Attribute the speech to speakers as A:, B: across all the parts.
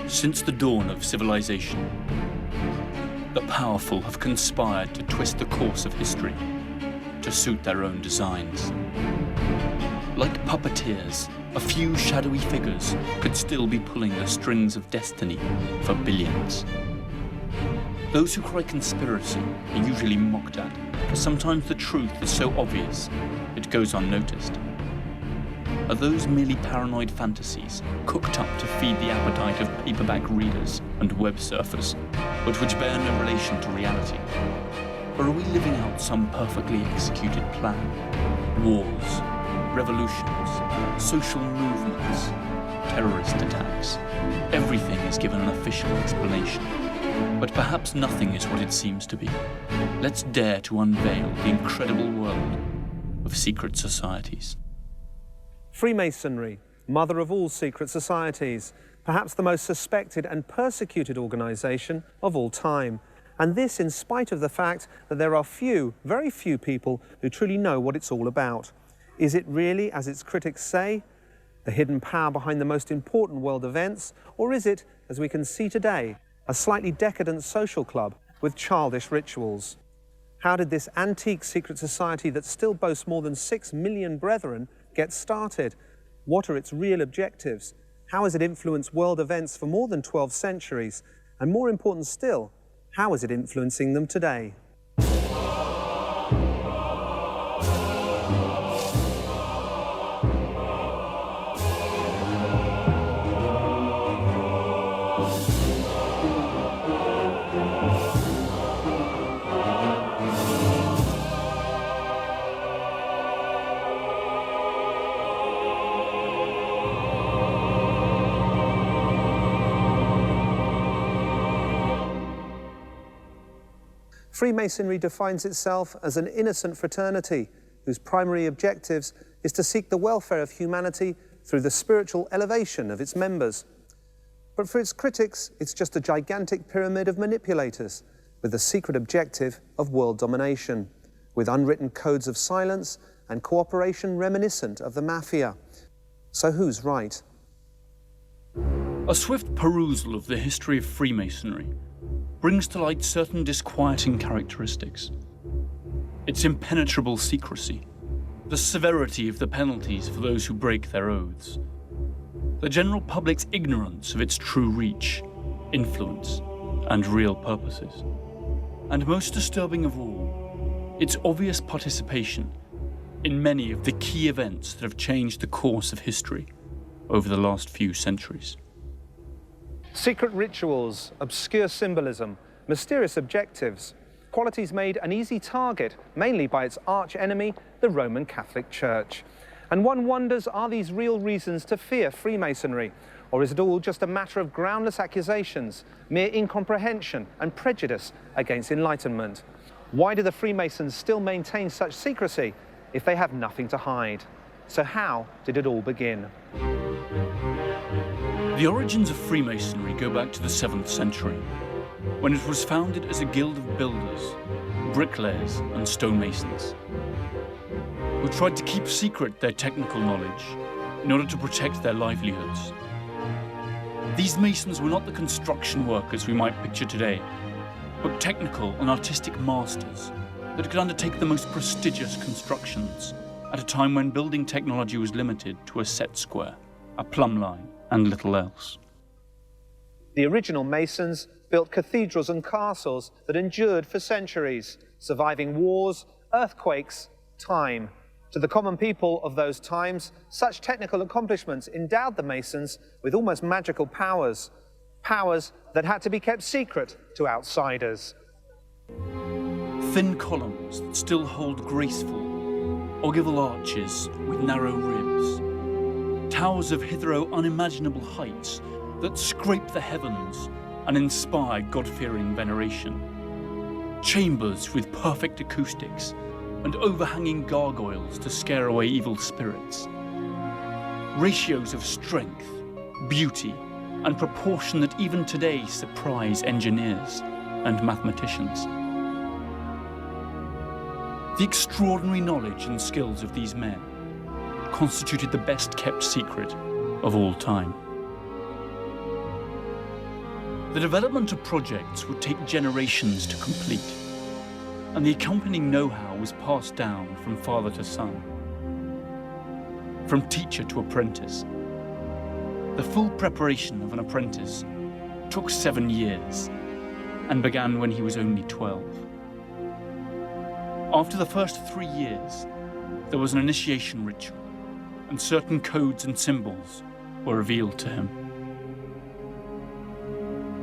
A: Since the dawn of civilization, the powerful have conspired to twist the course of history to suit their own designs. Like puppeteers, a few shadowy figures could still be pulling the strings of destiny for billions. Those who cry conspiracy are usually mocked at, for sometimes the truth is so obvious it goes unnoticed. Are those merely paranoid fantasies cooked up to feed the appetite of paperback readers and web surfers, but which bear no relation to reality? Or are we living out some perfectly executed plan? Wars, revolutions, social movements, terrorist attacks. Everything is given an official explanation. But perhaps nothing is what it seems to be. Let's dare to unveil the incredible world of secret societies.
B: Freemasonry, mother of all secret societies, perhaps the most suspected and persecuted organization of all time. And this in spite of the fact that there are few, very few people who truly know what it's all about. Is it really, as its critics say, the hidden power behind the most important world events? Or is it, as we can see today, a slightly decadent social club with childish rituals? How did this antique secret society that still boasts more than 6 million brethren get started? What are its real objectives? How has it influenced world events for more than 12 centuries? And more important still, how is it influencing them today? Freemasonry defines itself as an innocent fraternity whose primary objectives is to seek the welfare of humanity through the spiritual elevation of its members. But for its critics, it's just a gigantic pyramid of manipulators with the secret objective of world domination, with unwritten codes of silence and cooperation reminiscent of the mafia. So who's right?
A: A swift perusal of the history of Freemasonry brings to light certain disquieting characteristics. Its impenetrable secrecy, the severity of the penalties for those who break their oaths, the general public's ignorance of its true reach, influence, and real purposes, and most disturbing of all, its obvious participation in many of the key events that have changed the course of history over the last few centuries.
B: Secret rituals, obscure symbolism, mysterious objectives, qualities made an easy target, mainly by its arch-enemy, the Roman Catholic Church. And one wonders, are these real reasons to fear Freemasonry? Or is it all just a matter of groundless accusations, mere incomprehension and prejudice against enlightenment? Why do the Freemasons still maintain such secrecy if they have nothing to hide? So how did it all begin?
A: The origins of Freemasonry go back to the 7th century, when it was founded as a guild of builders, bricklayers and stonemasons, who tried to keep secret their technical knowledge in order to protect their livelihoods. These masons were not the construction workers we might picture today, but technical and artistic masters that could undertake the most prestigious constructions at a time when building technology was limited to a set square, a plumb line, and little else.
B: The original Masons built cathedrals and castles that endured for centuries, surviving wars, earthquakes, time. To the common people of those times, such technical accomplishments endowed the Masons with almost magical powers, powers that had to be kept secret to outsiders.
A: Thin columns that still hold graceful, ogival arches with narrow ribs, towers of hitherto unimaginable heights that scrape the heavens and inspire God-fearing veneration. Chambers with perfect acoustics and overhanging gargoyles to scare away evil spirits. Ratios of strength, beauty, and proportion that even today surprise engineers and mathematicians. The extraordinary knowledge and skills of these men constituted the best-kept secret of all time. The development of projects would take generations to complete, and the accompanying know-how was passed down from father to son, from teacher to apprentice. The full preparation of an apprentice took 7 years and began when he was only 12. After the first 3 years, there was an initiation ritual, and certain codes and symbols were revealed to him.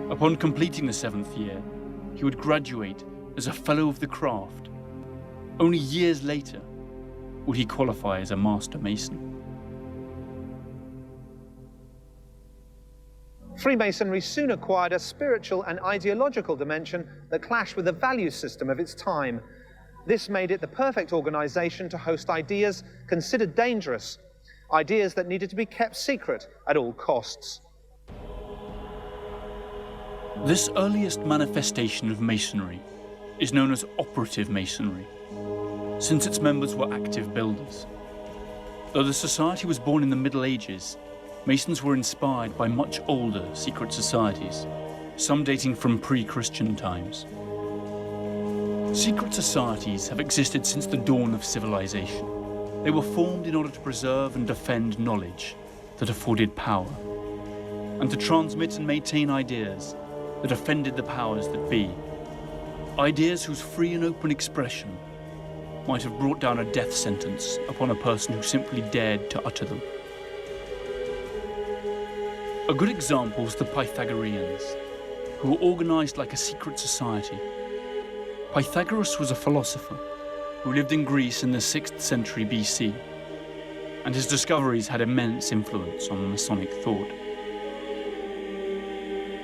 A: Upon completing the 7th year, he would graduate as a Fellow of the Craft. Only years later would he qualify as a Master Mason.
B: Freemasonry soon acquired a spiritual and ideological dimension that clashed with the value system of its time. This made it the perfect organization to host ideas considered dangerous, ideas that needed to be kept secret at all costs.
A: This earliest manifestation of Masonry is known as operative Masonry, since its members were active builders. Though the society was born in the Middle Ages, Masons were inspired by much older secret societies, some dating from pre-Christian times. Secret societies have existed since the dawn of civilization. They were formed in order to preserve and defend knowledge that afforded power, and to transmit and maintain ideas that offended the powers that be, ideas whose free and open expression might have brought down a death sentence upon a person who simply dared to utter them. A good example was the Pythagoreans, who were organized like a secret society. Pythagoras was a philosopher who lived in Greece in the 6th century BC, and his discoveries had immense influence on Masonic thought.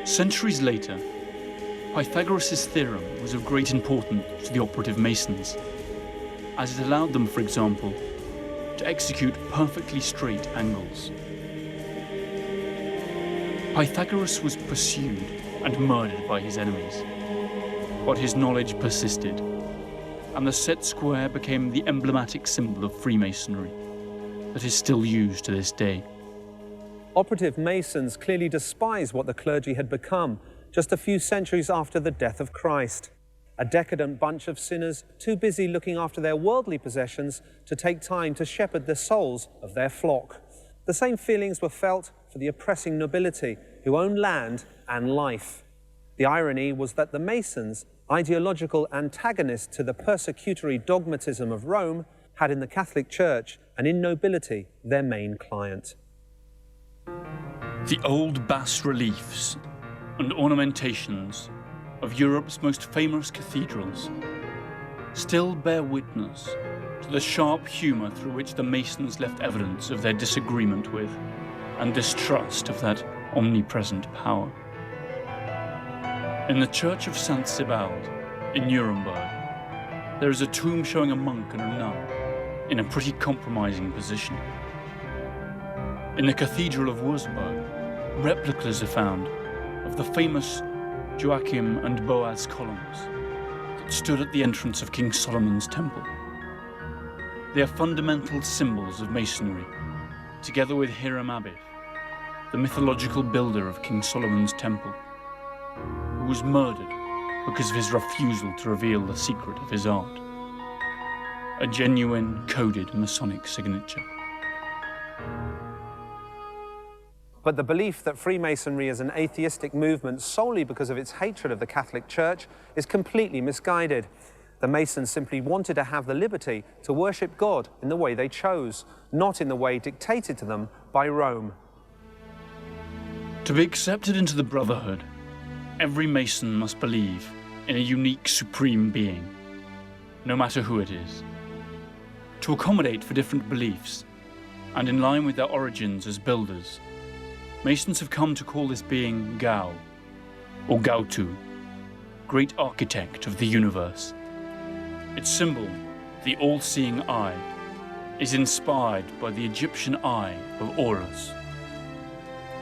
A: Centuries later, Pythagoras' theorem was of great importance to the operative Masons, as it allowed them, for example, to execute perfectly straight angles. Pythagoras was pursued and murdered by his enemies, but his knowledge persisted, and the set square became the emblematic symbol of Freemasonry that is still used to this day.
B: Operative Masons clearly despise what the clergy had become just a few centuries after the death of Christ. A decadent bunch of sinners too busy looking after their worldly possessions to take time to shepherd the souls of their flock. The same feelings were felt for the oppressing nobility who owned land and life. The irony was that the Masons, ideological antagonists to the persecutory dogmatism of Rome, had in the Catholic Church and in nobility their main client.
A: The old bas-reliefs and ornamentations of Europe's most famous cathedrals still bear witness to the sharp humour through which the Masons left evidence of their disagreement with and distrust of that omnipresent power. In the Church of St. Sebald in Nuremberg, there is a tomb showing a monk and a nun in a pretty compromising position. In the Cathedral of Wurzburg, replicas are found of the famous Joachim and Boaz columns that stood at the entrance of King Solomon's temple. They are fundamental symbols of Masonry, together with Hiram Abiff, the mythological builder of King Solomon's temple, who was murdered because of his refusal to reveal the secret of his art. A genuine, coded Masonic signature.
B: But the belief that Freemasonry is an atheistic movement solely because of its hatred of the Catholic Church is completely misguided. The Masons simply wanted to have the liberty to worship God in the way they chose, not in the way dictated to them by Rome.
A: To be accepted into the Brotherhood, every Mason must believe in a unique supreme being, no matter who it is. To accommodate for different beliefs, and in line with their origins as builders, Masons have come to call this being Gao, or Gaotu, great architect of the universe. Its symbol, the all-seeing eye, is inspired by the Egyptian eye of Horus.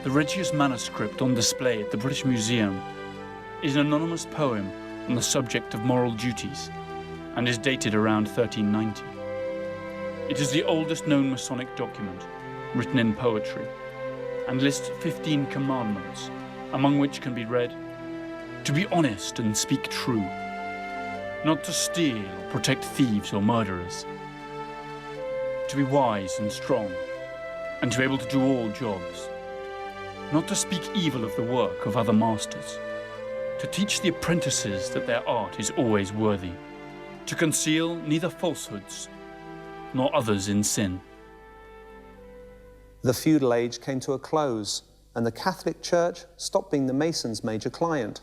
A: The Regius manuscript on display at the British Museum is an anonymous poem on the subject of moral duties and is dated around 1390. It is the oldest known Masonic document written in poetry and lists 15 commandments, among which can be read, to be honest and speak true, not to steal or protect thieves or murderers, to be wise and strong, and to be able to do all jobs, not to speak evil of the work of other masters, to teach the apprentices that their art is always worthy, to conceal neither falsehoods nor others in sin.
B: The feudal age came to a close, and the Catholic Church stopped being the Masons' major client.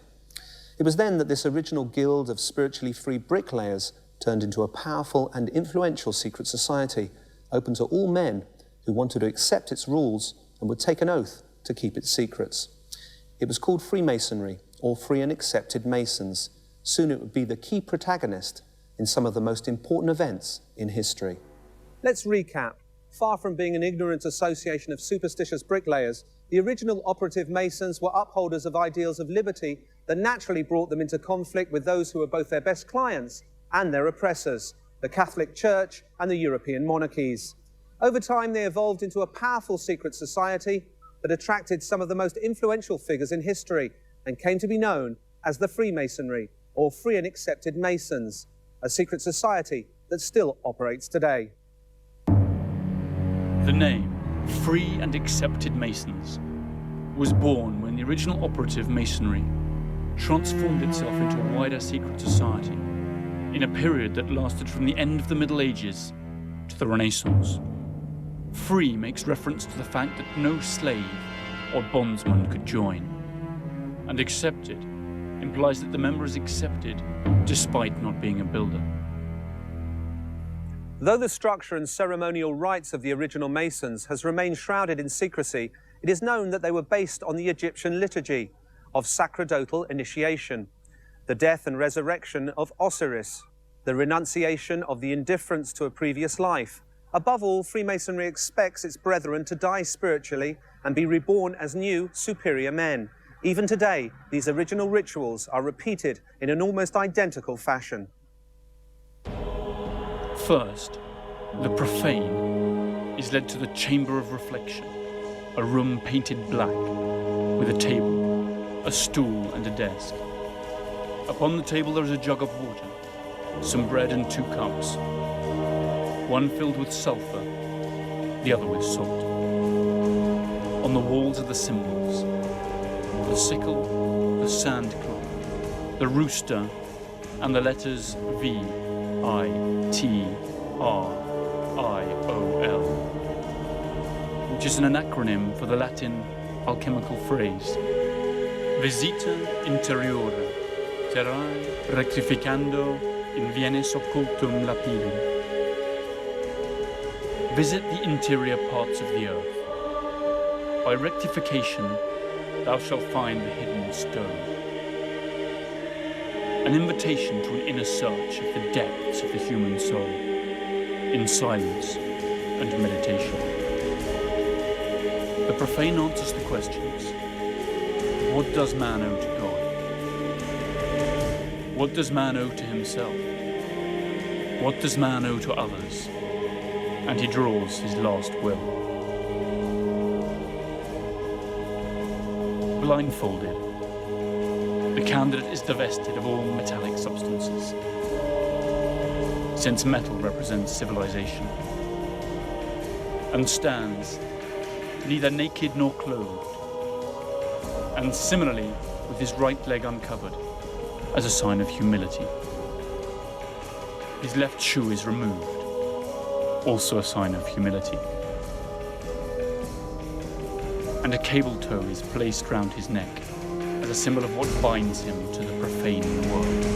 B: It was then that this original guild of spiritually free bricklayers turned into a powerful and influential secret society, open to all men who wanted to accept its rules and would take an oath to keep its secrets. It was called Freemasonry, or Free and Accepted Masons. Soon it would be the key protagonist in some of the most important events in history. Let's recap. Far from being an ignorant association of superstitious bricklayers, the original operative Masons were upholders of ideals of liberty that naturally brought them into conflict with those who were both their best clients and their oppressors, the Catholic Church and the European monarchies. Over time, they evolved into a powerful secret society that attracted some of the most influential figures in history and came to be known as the Freemasonry, or Free and Accepted Masons, a secret society that still operates today.
A: The name Free and Accepted Masons was born when the original operative Masonry transformed itself into a wider secret society in a period that lasted from the end of the Middle Ages to the Renaissance. Free makes reference to the fact that no slave or bondsman could join, and accepted implies that the member is accepted despite not being a builder.
B: Though the structure and ceremonial rites of the original Masons has remained shrouded in secrecy, it is known that they were based on the Egyptian liturgy of sacerdotal initiation, the death and resurrection of Osiris, the renunciation of the indifference to a previous life. Above all, Freemasonry expects its brethren to die spiritually and be reborn as new, superior men. Even today, these original rituals are repeated in an almost identical fashion.
A: First, the profane is led to the chamber of reflection, a room painted black, with a table, a stool and a desk. Upon the table there is a jug of water, some bread and 2 cups, one filled with sulphur, the other with salt. On the walls are the symbols: the sickle, the sand clock, the rooster, and the letters V, I, T, R, I, O, L, which is an acronym for the Latin alchemical phrase Visita interiore, terrae rectificando in vienes occultum lapidum. Visit the interior parts of the earth. By rectification thou shalt find the hidden stone. An invitation to an inner search of the depths of the human soul, in silence and meditation. The profane answers the questions: what does man owe to God? What does man owe to himself? What does man owe to others? And he draws his last will. Blindfolded, the candidate is divested of all metallic substances, since metal represents civilization, and stands neither naked nor clothed, and similarly with his right leg uncovered as a sign of humility. His left shoe is removed, also a sign of humility, and a cable tow is placed round his neck as a symbol of what binds him to the profane world.